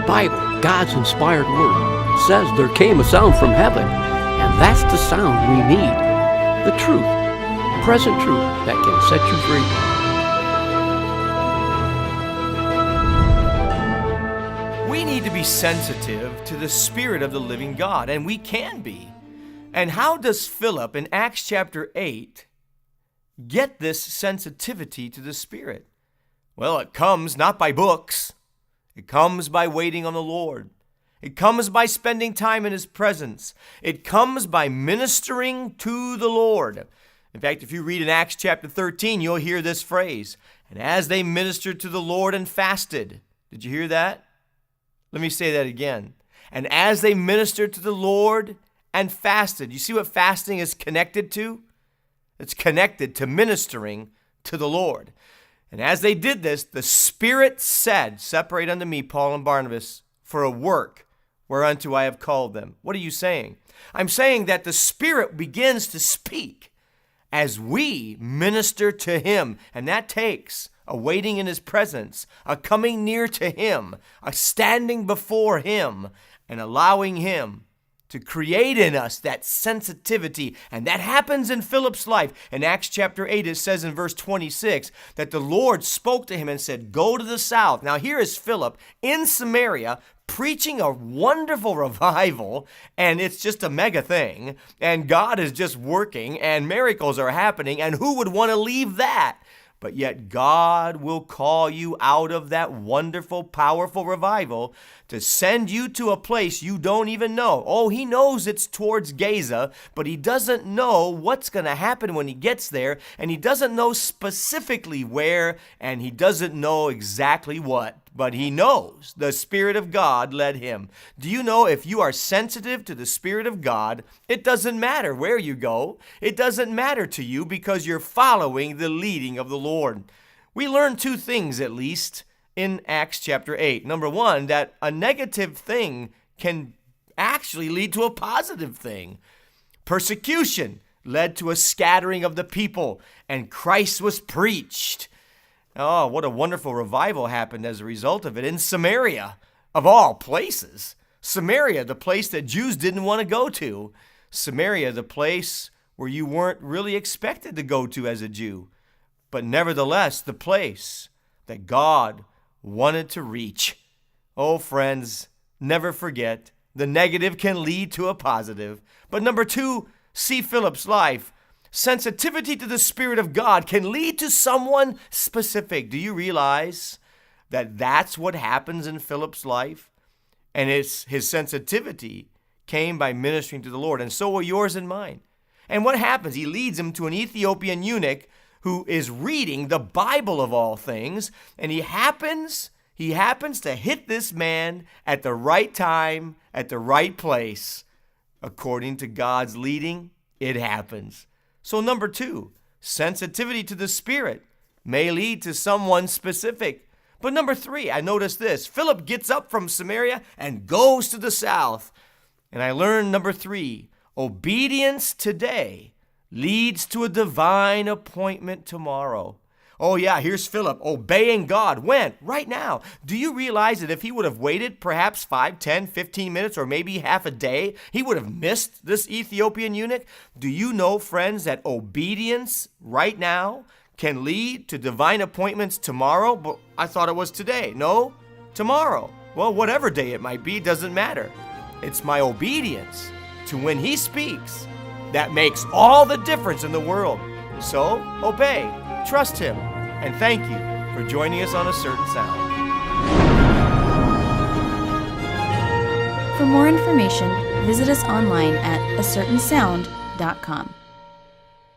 Bible, God's inspired word, says there came a sound from heaven, and that's the sound we need. The truth, present truth that can set you free. We need to be sensitive to the Spirit of the living God, and we can be. And how does Philip in Acts chapter 8 get this sensitivity to the Spirit? Well, it comes not by books. It comes by waiting on the Lord. It comes by spending time in His presence. It comes by ministering to the Lord. In fact, if you read in Acts chapter 13, you'll hear this phrase, and as they ministered to the Lord and fasted. Did you hear that? Let me say that again. And as they ministered to the Lord and fasted. You see what fasting is connected to? It's connected to ministering to the Lord. And as they did this, the Spirit said, "Separate unto me Paul and Barnabas for a work whereunto I have called them." What are you saying? I'm saying that the Spirit begins to speak as we minister to Him. And that takes a waiting in His presence, a coming near to Him, a standing before Him, and allowing Him to create in us that sensitivity. And that happens in Philip's life. In Acts chapter 8, it says in verse 26 that the Lord spoke to him and said, "Go to the south." Now here is Philip in Samaria preaching a wonderful revival, and it's just a mega thing. And God is just working, and miracles are happening, and who would want to leave that? But yet God will call you out of that wonderful, powerful revival to send you to a place you don't even know. Oh, He knows it's towards Gaza, but He doesn't know what's going to happen when He gets there, and He doesn't know specifically where, and He doesn't know exactly what. But He knows the Spirit of God led him. Do you know if you are sensitive to the Spirit of God, it doesn't matter where you go. It doesn't matter to you because you're following the leading of the Lord. We learn two things at least in Acts chapter 8. Number one, that a negative thing can actually lead to a positive thing. Persecution led to a scattering of the people, and Christ was preached. Oh, what a wonderful revival happened as a result of it in Samaria, of all places. Samaria, the place that Jews didn't want to go to. Samaria, the place where you weren't really expected to go to as a Jew. But nevertheless, the place that God wanted to reach. Oh, friends, never forget, the negative can lead to a positive. But number two, see Philip's life. Sensitivity to the Spirit of God can lead to someone specific. Do you realize that that's what happens in Philip's life? And his sensitivity came by ministering to the Lord, and so will yours and mine. And what happens? He leads him to an Ethiopian eunuch who is reading the Bible of all things, and he happens to hit this man at the right time, at the right place. According to God's leading, it happens. So number two, sensitivity to the Spirit may lead to someone specific. But number three, I noticed this. Philip gets up from Samaria and goes to the south. And I learned number three, obedience today leads to a divine appointment tomorrow. Oh yeah, here's Philip obeying God. When? Right now. Do you realize that if he would have waited perhaps 5, 10, 15 minutes or maybe half a day, he would have missed this Ethiopian eunuch? Do you know, friends, that obedience right now can lead to divine appointments tomorrow? But I thought it was today. No, tomorrow. Well, whatever day it might be, doesn't matter. It's my obedience to when He speaks that makes all the difference in the world. So, obey. Trust Him, and thank you for joining us on A Certain Sound. For more information, visit us online at acertainsound.com.